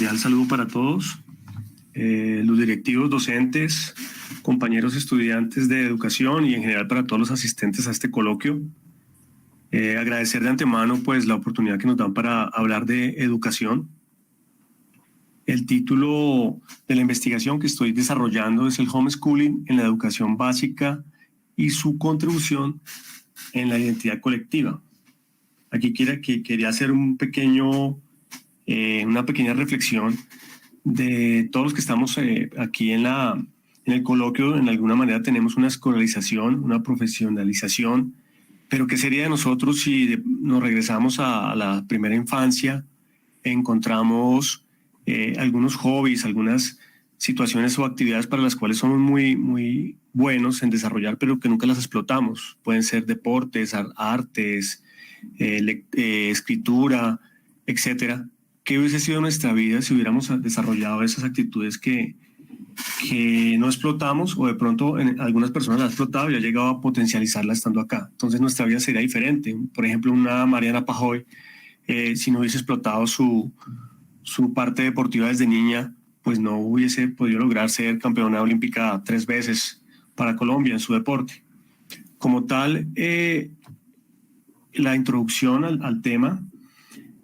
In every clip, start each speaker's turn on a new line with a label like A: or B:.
A: cordial saludo para todos, los directivos, docentes, compañeros estudiantes de educación y en general para todos los asistentes a este coloquio. Agradecer de antemano pues la oportunidad que nos dan para hablar de educación. El título de la investigación que estoy desarrollando es el homeschooling en la educación básica y su contribución en la identidad colectiva. Aquí quería hacer una pequeña reflexión de todos los que estamos aquí en el coloquio. En alguna manera tenemos una escolarización, una profesionalización, pero ¿qué sería de nosotros si nos regresamos a la primera infancia? Encontramos algunos hobbies, algunas situaciones o actividades para las cuales somos muy buenos en desarrollar, pero que nunca las explotamos. Pueden ser deportes, artes, escritura, etcétera. ¿Qué hubiese sido nuestra vida si hubiéramos desarrollado esas actitudes que no explotamos, o de pronto algunas personas las han explotado y ha llegado a potencializarla estando acá? Entonces nuestra vida sería diferente. Por ejemplo, una Mariana Pajoy, si no hubiese explotado su parte deportiva desde niña, pues no hubiese podido lograr ser campeona olímpica 3 veces para Colombia en su deporte. Como tal, la introducción al tema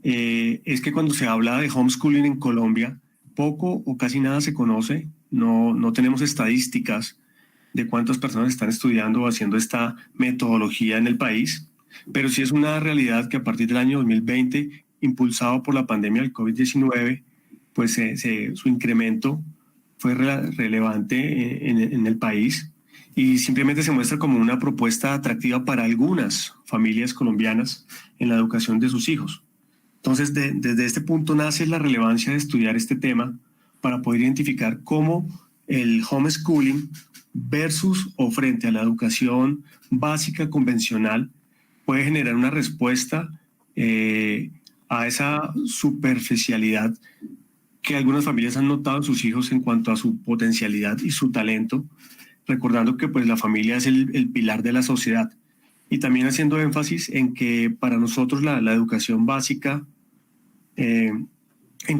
A: es que cuando se habla de homeschooling en Colombia, poco o casi nada se conoce. No tenemos estadísticas de cuántas personas están estudiando o haciendo esta metodología en el país, pero sí es una realidad que a partir del año 2020, impulsado por la pandemia del COVID-19, pues su incremento fue relevante en el país y simplemente se muestra como una propuesta atractiva para algunas familias colombianas en la educación de sus hijos. Entonces, desde este punto nace la relevancia de estudiar este tema para poder identificar cómo el homeschooling versus o frente a la educación básica convencional puede generar una respuesta a esa superficialidad que algunas familias han notado en sus hijos en cuanto a su potencialidad y su talento, recordando que pues la familia es el pilar de la sociedad. Y también haciendo énfasis en que para nosotros la educación básica en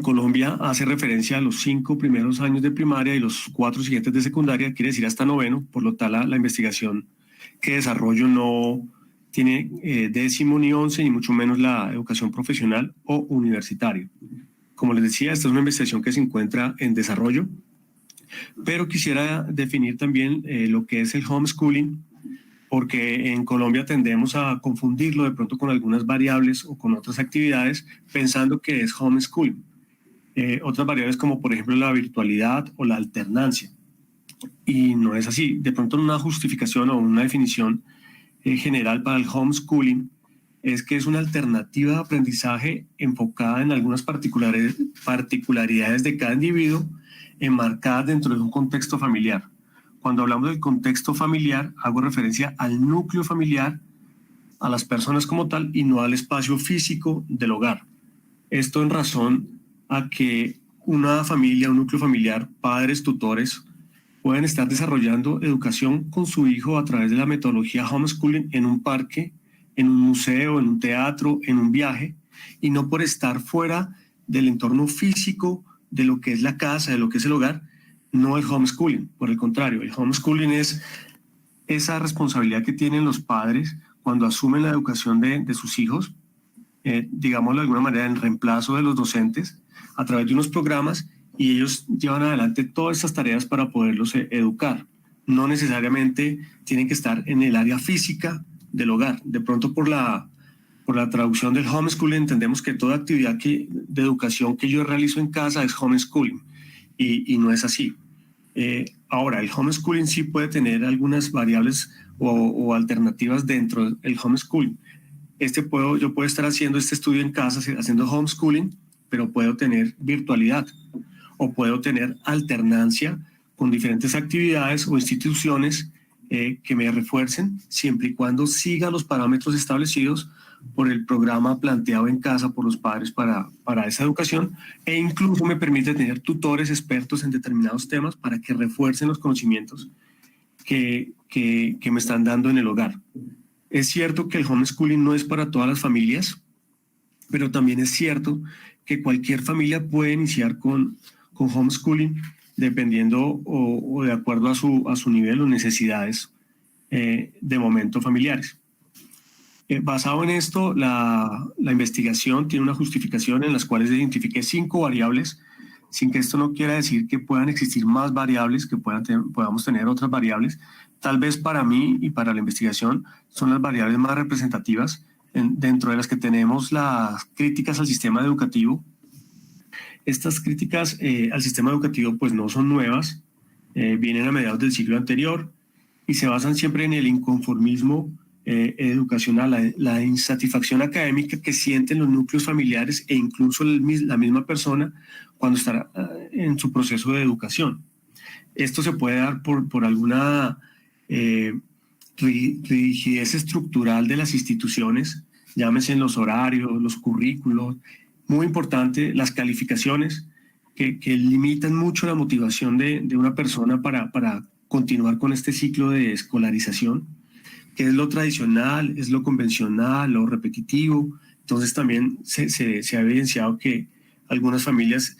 A: Colombia hace referencia a los 5 primeros años de primaria y los 4 siguientes de secundaria, quiere decir hasta 9º, por lo tal la investigación que desarrollo no tiene 10º ni 11, ni mucho menos la educación profesional o universitaria. Como les decía, esta es una investigación que se encuentra en desarrollo, pero quisiera definir también lo que es el homeschooling, porque en Colombia tendemos a confundirlo de pronto con algunas variables o con otras actividades, pensando que es homeschooling. Otras variables como por ejemplo la virtualidad o la alternancia. Y no es así. De pronto una justificación o una definición general para el homeschooling es que es una alternativa de aprendizaje enfocada en algunas particularidades de cada individuo, enmarcada dentro de un contexto familiar. Cuando hablamos del contexto familiar, hago referencia al núcleo familiar, a las personas como tal, y no al espacio físico del hogar. Esto en razón a que una familia, un núcleo familiar, padres, tutores, pueden estar desarrollando educación con su hijo a través de la metodología homeschooling en un parque, en un museo, en un teatro, en un viaje, y no por estar fuera del entorno físico de lo que es la casa, de lo que es el hogar. No es homeschooling, por el contrario, el homeschooling es esa responsabilidad que tienen los padres cuando asumen la educación de sus hijos, digámoslo de alguna manera, en reemplazo de los docentes, a través de unos programas, y ellos llevan adelante todas estas tareas para poderlos educar. No necesariamente tienen que estar en el área física del hogar. De pronto por la traducción del homeschooling entendemos que toda actividad de educación que yo realizo en casa es homeschooling. Y no es así. Ahora, el homeschooling sí puede tener algunas variables o alternativas dentro del homeschooling. Yo puedo estar haciendo este estudio en casa, haciendo homeschooling, pero puedo tener virtualidad o puedo tener alternancia con diferentes actividades o instituciones que me refuercen, siempre y cuando siga los parámetros establecidos por el programa planteado en casa por los padres para esa educación, e incluso me permite tener tutores expertos en determinados temas para que refuercen los conocimientos que me están dando en el hogar. Es cierto que el homeschooling no es para todas las familias, pero también es cierto que cualquier familia puede iniciar con homeschooling dependiendo o de acuerdo a su nivel o necesidades de momento familiares. Basado en esto, la investigación tiene una justificación en las cuales identifique 5 variables, sin que esto no quiera decir que puedan existir más variables, que podamos tener otras variables. Tal vez para mí y para la investigación son las variables más representativas, dentro de las que tenemos las críticas al sistema educativo. Estas críticas al sistema educativo pues no son nuevas, vienen a mediados del siglo anterior y se basan siempre en el inconformismo educacional, la insatisfacción académica que sienten los núcleos familiares e incluso la misma persona cuando está en su proceso de educación. Esto se puede dar por alguna rigidez estructural de las instituciones, llámese en los horarios, los currículos, muy importante, las calificaciones que limitan mucho la motivación de una persona para continuar con este ciclo de escolarización, que es lo tradicional, es lo convencional, lo repetitivo. Entonces también se ha evidenciado que algunas familias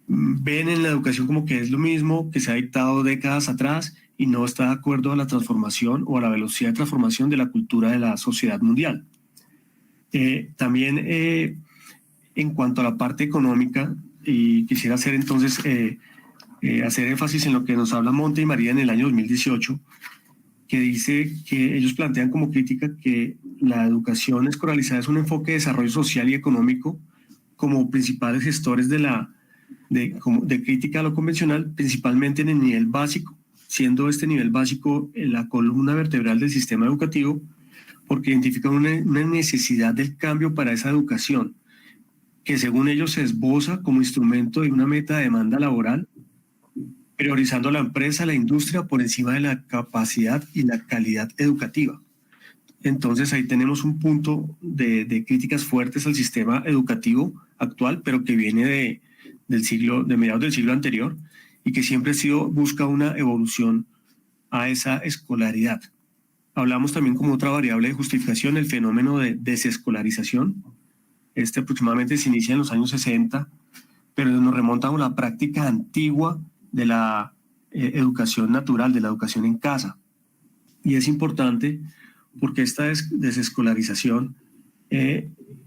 A: ven en la educación como que es lo mismo que se ha dictado décadas atrás y no está de acuerdo a la transformación o a la velocidad de transformación de la cultura de la sociedad mundial. También en cuanto a la parte económica, y quisiera hacer entonces hacer énfasis en lo que nos habla Monte y María en el año 2018, que dice que ellos plantean como crítica que la educación escolarizada es un enfoque de desarrollo social y económico como principales gestores de crítica a lo convencional, principalmente en el nivel básico, siendo este nivel básico la columna vertebral del sistema educativo, porque identifican una necesidad del cambio para esa educación, que según ellos se esboza como instrumento de una meta de demanda laboral, priorizando la empresa, la industria por encima de la capacidad y la calidad educativa. Entonces ahí tenemos un punto de críticas fuertes al sistema educativo actual, pero que viene de mediados del siglo anterior y que siempre busca una evolución a esa escolaridad. Hablamos también como otra variable de justificación el fenómeno de desescolarización. Este aproximadamente se inicia en los años 60, pero nos remonta a una práctica antigua de la educación natural, de la educación en casa. Y es importante porque esta desescolarización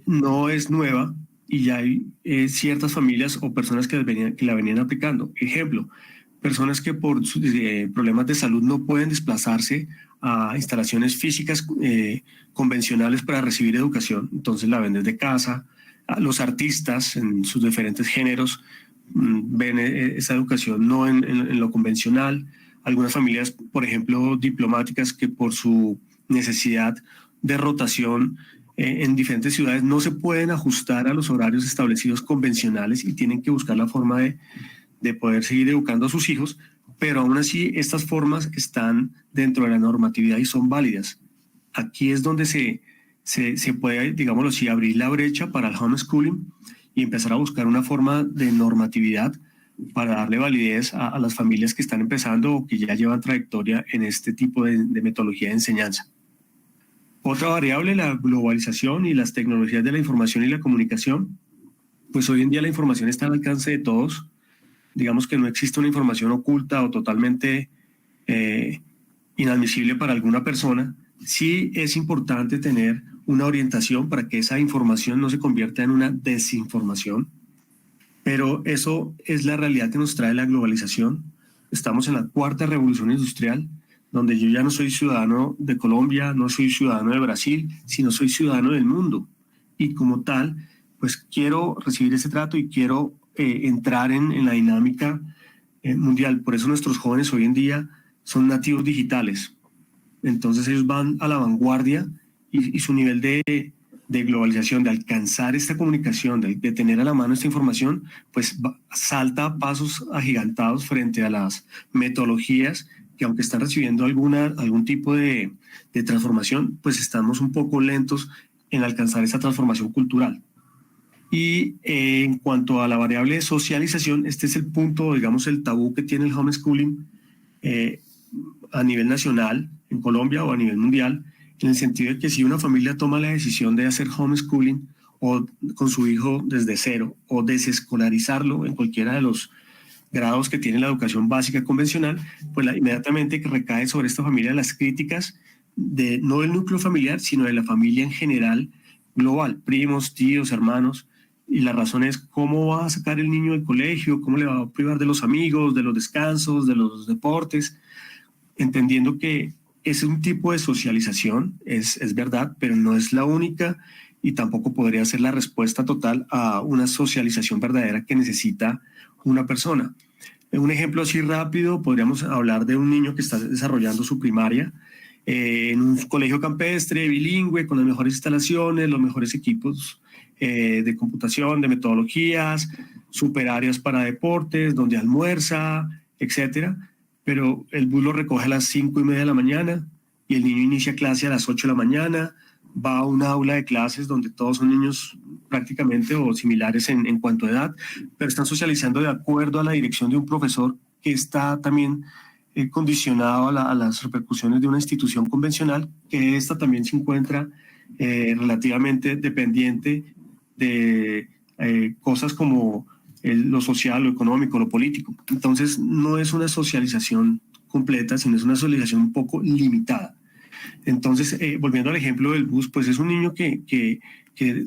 A: no es nueva y ya hay ciertas familias o personas que la venían aplicando. Ejemplo, personas que por problemas de salud no pueden desplazarse a instalaciones físicas convencionales para recibir educación, entonces la ven desde casa. Los artistas en sus diferentes géneros ven esa educación no en lo convencional. Algunas familias, por ejemplo, diplomáticas, que por su necesidad de rotación en diferentes ciudades no se pueden ajustar a los horarios establecidos convencionales y tienen que buscar la forma de poder seguir educando a sus hijos, pero aún así estas formas están dentro de la normatividad y son válidas. Aquí es donde se puede, digámoslo así, abrir la brecha para el homeschooling y empezar a buscar una forma de normatividad para darle validez a las familias que están empezando o que ya llevan trayectoria en este tipo de metodología de enseñanza. Otra variable, la globalización y las tecnologías de la información y la comunicación. Pues hoy en día la información está al alcance de todos. Digamos que no existe una información oculta o totalmente inadmisible para alguna persona. Sí es importante tener una orientación para que esa información no se convierta en una desinformación, pero eso es la realidad que nos trae la globalización. Estamos en la 4ª revolución industrial, donde yo ya no soy ciudadano de Colombia, no soy ciudadano de Brasil, sino soy ciudadano del mundo. Y como tal, pues quiero recibir ese trato y quiero entrar en la dinámica mundial. Por eso nuestros jóvenes hoy en día son nativos digitales. Entonces ellos van a la vanguardia y su nivel de globalización, de alcanzar esta comunicación, de tener a la mano esta información, pues salta a pasos agigantados frente a las metodologías que, aunque están recibiendo algún tipo de transformación, pues estamos un poco lentos en alcanzar esa transformación cultural. Y en cuanto a la variable de socialización, este es el punto, digamos, el tabú que tiene el homeschooling a nivel nacional, en Colombia, o a nivel mundial, en el sentido de que si una familia toma la decisión de hacer homeschooling o con su hijo desde cero, o desescolarizarlo en cualquiera de los grados que tiene la educación básica convencional, pues inmediatamente que recae sobre esta familia las críticas de no del núcleo familiar, sino de la familia en general, global, primos, tíos, hermanos. Y la razón es cómo va a sacar el niño del colegio, cómo le va a privar de los amigos, de los descansos, de los deportes, entendiendo que es un tipo de socialización, es verdad, pero no es la única y tampoco podría ser la respuesta total a una socialización verdadera que necesita una persona. Un ejemplo así rápido, podríamos hablar de un niño que está desarrollando su primaria en un colegio campestre, bilingüe, con las mejores instalaciones, los mejores equipos de computación, de metodologías, super áreas para deportes, donde almuerza, etcétera. Pero el bus lo recoge a las 5:30 de la mañana y el niño inicia clase a las 8 de la mañana, va a una aula de clases donde todos son niños prácticamente o similares en cuanto a edad, pero están socializando de acuerdo a la dirección de un profesor que está también condicionado a las repercusiones de una institución convencional, que esta también se encuentra relativamente dependiente de cosas como lo social, lo económico, lo político. Entonces no es una socialización completa, sino es una socialización un poco limitada. Entonces, volviendo al ejemplo del bus, pues es un niño que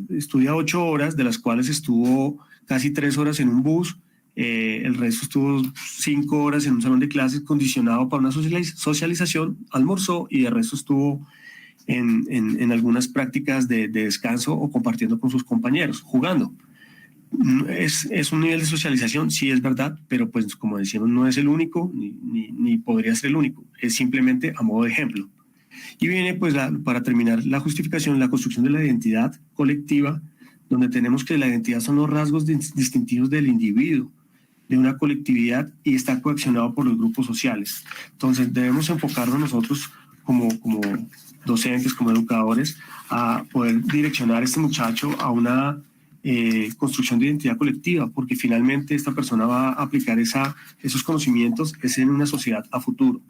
A: estudia 8 horas, de las cuales estuvo casi 3 horas en un bus, el resto estuvo 5 horas en un salón de clases condicionado para una socialización, almorzó y el resto estuvo en algunas prácticas de descanso o compartiendo con sus compañeros, jugando. Es un nivel de socialización, sí es verdad, pero pues como decíamos no es el único ni podría ser el único, es simplemente a modo de ejemplo. Y viene pues para terminar la justificación, la construcción de la identidad colectiva, donde tenemos que la identidad son los rasgos distintivos del individuo, de una colectividad y está coaccionado por los grupos sociales. Entonces debemos enfocarnos nosotros como docentes, como educadores, a poder direccionar a este muchacho a una construcción de identidad colectiva, porque finalmente esta persona va a aplicar esos conocimientos en una sociedad a futuro.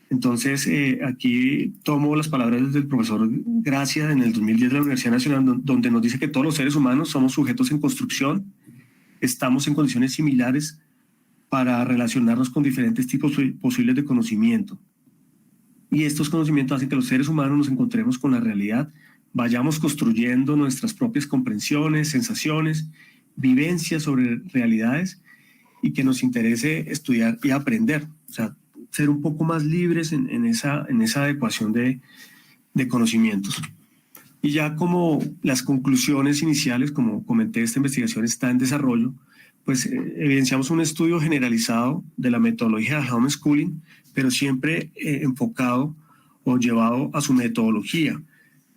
A: Entonces, aquí tomo las palabras del profesor Gracia en el 2010 de la Universidad Nacional, donde nos dice que todos los seres humanos somos sujetos en construcción, estamos en condiciones similares para relacionarnos con diferentes tipos posibles de conocimiento. Y estos conocimientos hacen que los seres humanos nos encontremos con la realidad, vayamos construyendo nuestras propias comprensiones, sensaciones, vivencias sobre realidades y que nos interese estudiar y aprender. O sea, ser un poco más libres en esa adecuación de conocimientos. Y ya como las conclusiones iniciales, como comenté, esta investigación está en desarrollo, pues evidenciamos un estudio generalizado de la metodología de homeschooling, pero siempre enfocado o llevado a su metodología.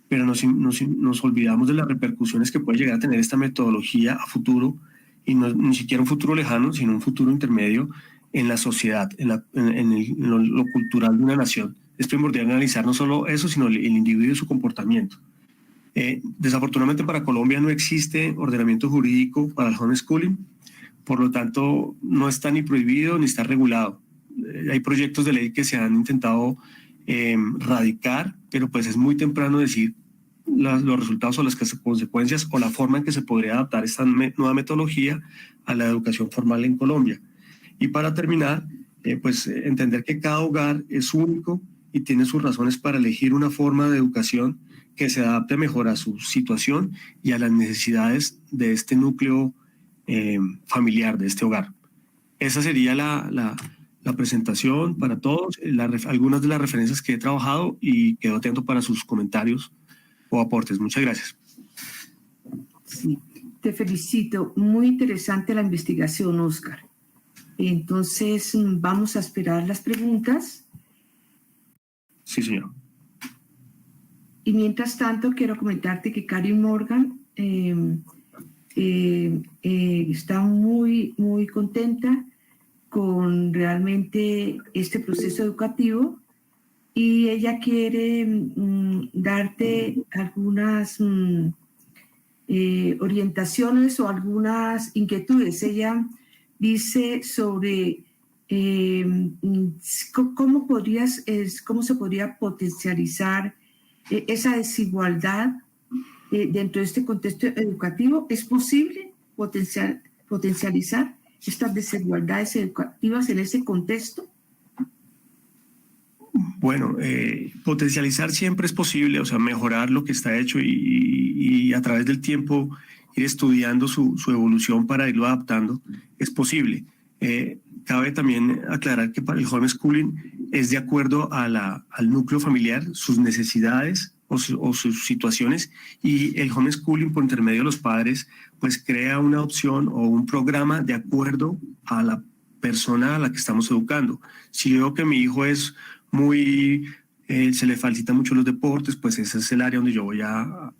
A: Pero nos olvidamos de las repercusiones que puede llegar a tener esta metodología a futuro, y no, ni siquiera un futuro lejano, sino un futuro intermedio en la sociedad, en lo cultural de una nación. Es primordial analizar no solo eso, sino el individuo y su comportamiento. Desafortunadamente para Colombia no existe ordenamiento jurídico para el homeschooling, por lo tanto no está ni prohibido ni está regulado. Hay proyectos de ley que se han intentado radicar, pero pues es muy temprano decir los resultados o las consecuencias o la forma en que se podría adaptar esta nueva metodología a la educación formal en Colombia. Y para terminar, pues entender que cada hogar es único y tiene sus razones para elegir una forma de educación que se adapte mejor a su situación y a las necesidades de este núcleo familiar, de este hogar. Esa sería la presentación para todos, algunas de las referencias que he trabajado, y quedo atento para sus comentarios o aportes. Muchas gracias.
B: Sí, te felicito. Muy interesante la investigación, Oscar. Entonces, vamos a esperar las preguntas.
A: Sí, señor.
B: Y mientras tanto, quiero comentarte que Karen Morgan está muy, muy contenta con realmente este proceso educativo, y ella quiere darte algunas orientaciones o algunas inquietudes. Ella dice sobre cómo se podría potencializar esa desigualdad dentro de este contexto educativo, ¿es posible potencializar estas desigualdades educativas en ese contexto?
A: Bueno, potencializar siempre es posible, o sea, mejorar lo que está hecho y a través del tiempo ir estudiando su evolución para irlo adaptando, es posible. Cabe también aclarar que para el homeschooling es de acuerdo a al núcleo familiar, sus necesidades o sus situaciones, y el homeschooling por intermedio de los padres pues crea una opción o un programa de acuerdo a la persona a la que estamos educando. Si yo veo que mi hijo es se le facilitan mucho los deportes, pues ese es el área donde yo voy a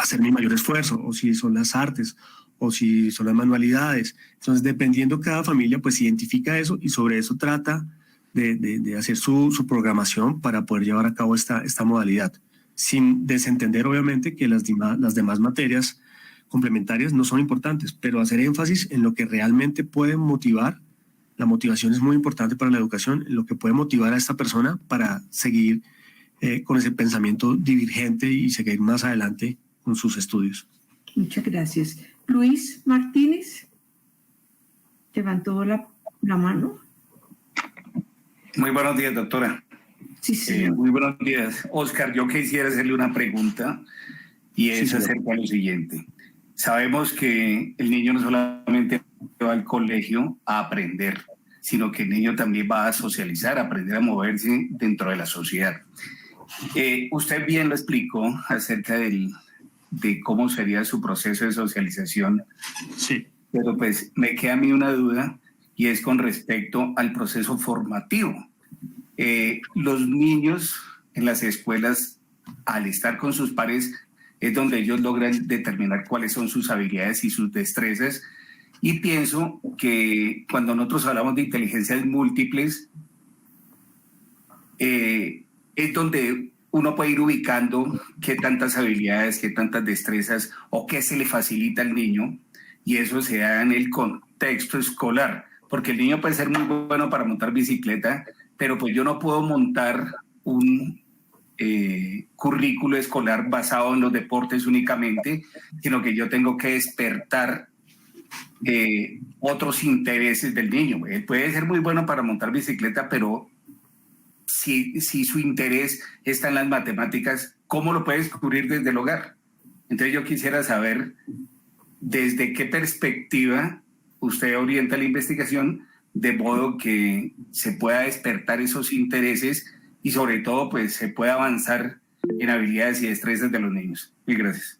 A: hacer mi mayor esfuerzo, o si son las artes, o si son las manualidades. Entonces, dependiendo cada familia, pues identifica eso y sobre eso trata de hacer su programación para poder llevar a cabo esta modalidad, sin desentender obviamente que las demás materias complementarias no son importantes, pero hacer énfasis en lo que realmente puede motivar. La motivación es muy importante para la educación, lo que puede motivar a esta persona para seguir con ese pensamiento divergente y seguir más adelante con sus estudios.
B: Muchas gracias. Luis Martínez levantó la mano.
C: Muy buenos días, doctora.
B: Sí, señor.
C: Muy buenos días. Oscar, yo quisiera hacerle una pregunta y es acerca de lo siguiente. Sabemos que el niño no solamente va al colegio a aprender, sino que el niño también va a socializar, a aprender a moverse dentro de la sociedad. Usted bien lo explicó acerca de cómo sería su proceso de socialización.
A: Sí.
C: Pero pues me queda a mí una duda y es con respecto al proceso formativo. Los niños en las escuelas, al estar con sus pares, es donde ellos logran determinar cuáles son sus habilidades y sus destrezas. Y pienso que cuando nosotros hablamos de inteligencias múltiples, es donde uno puede ir ubicando qué tantas habilidades, qué tantas destrezas o qué se le facilita al niño, y eso se da en el contexto escolar, porque el niño puede ser muy bueno para montar bicicleta, pero pues yo no puedo montar un currículo escolar basado en los deportes únicamente, sino que yo tengo que despertar otros intereses del niño. Él puede ser muy bueno para montar bicicleta, pero si su interés está en las matemáticas, ¿cómo lo puede descubrir desde el hogar? Entonces yo quisiera saber desde qué perspectiva usted orienta la investigación de modo que se pueda despertar esos intereses y sobre todo pues se pueda avanzar en habilidades y destrezas de los niños. Muy gracias.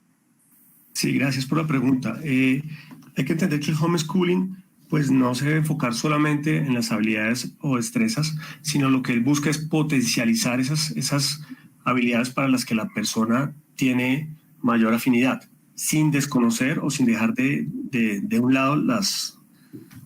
A: Sí, gracias por la pregunta. Hay que entender que el homeschooling pues no se debe enfocar solamente en las habilidades o destrezas, sino lo que él busca es potencializar esas habilidades para las que la persona tiene mayor afinidad, sin desconocer o sin dejar de un lado las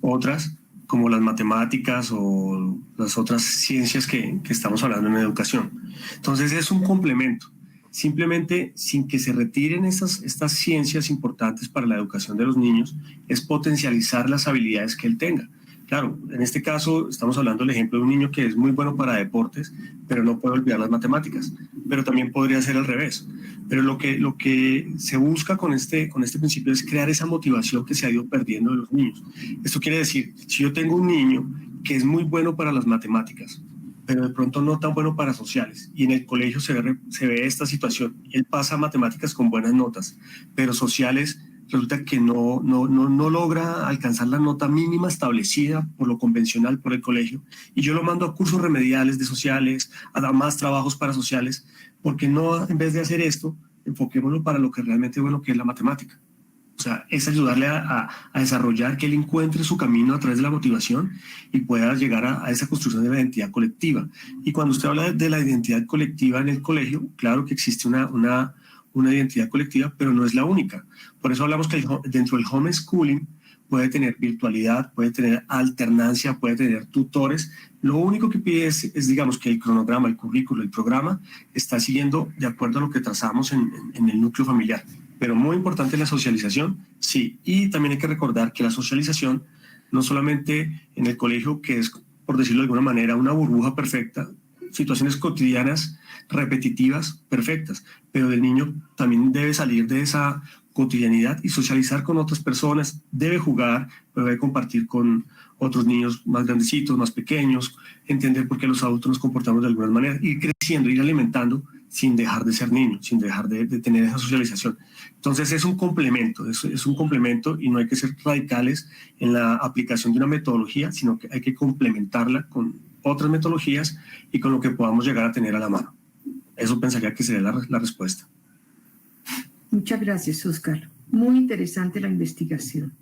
A: otras, como las matemáticas o las otras ciencias que estamos hablando en educación. Entonces es un complemento. Simplemente, sin que se retiren estas ciencias importantes para la educación de los niños, es potencializar las habilidades que él tenga. Claro, en este caso estamos hablando del ejemplo de un niño que es muy bueno para deportes, pero no puede olvidar las matemáticas. Pero también podría ser al revés. Pero lo que se busca con este principio es crear esa motivación que se ha ido perdiendo de los niños. Esto quiere decir, si yo tengo un niño que es muy bueno para las matemáticas, pero de pronto no tan bueno para sociales, y en el colegio se ve esta situación, él pasa matemáticas con buenas notas, pero sociales resulta que no logra alcanzar la nota mínima establecida por lo convencional por el colegio, y yo lo mando a cursos remediales de sociales, a dar más trabajos para sociales, porque no, en vez de hacer esto, enfoquémoslo para lo que realmente es bueno, que es la matemática. O sea, es ayudarle a desarrollar, que él encuentre su camino a través de la motivación y pueda llegar a esa construcción de la identidad colectiva. Y cuando usted habla de la identidad colectiva en el colegio, claro que existe una identidad colectiva, pero no es la única. Por eso hablamos que dentro del homeschooling puede tener virtualidad, puede tener alternancia, puede tener tutores. Lo único que pide es digamos, que el cronograma, el currículo, el programa está siguiendo de acuerdo a lo que trazamos en el núcleo familiar. Pero muy importante la socialización, sí. Y también hay que recordar que la socialización, no solamente en el colegio, que es, por decirlo de alguna manera, una burbuja perfecta, situaciones cotidianas, repetitivas, perfectas, pero el niño también debe salir de esa cotidianidad y socializar con otras personas, debe jugar, debe compartir con otros niños más grandecitos, más pequeños, entender por qué los adultos nos comportamos de alguna manera, ir creciendo, ir alimentando sin dejar de ser niño, sin dejar de tener esa socialización. Entonces es un complemento, es un complemento y no hay que ser radicales en la aplicación de una metodología, sino que hay que complementarla con otras metodologías y con lo que podamos llegar a tener a la mano. Eso pensaría que sería la respuesta.
B: Muchas gracias, Óscar. Muy interesante la investigación.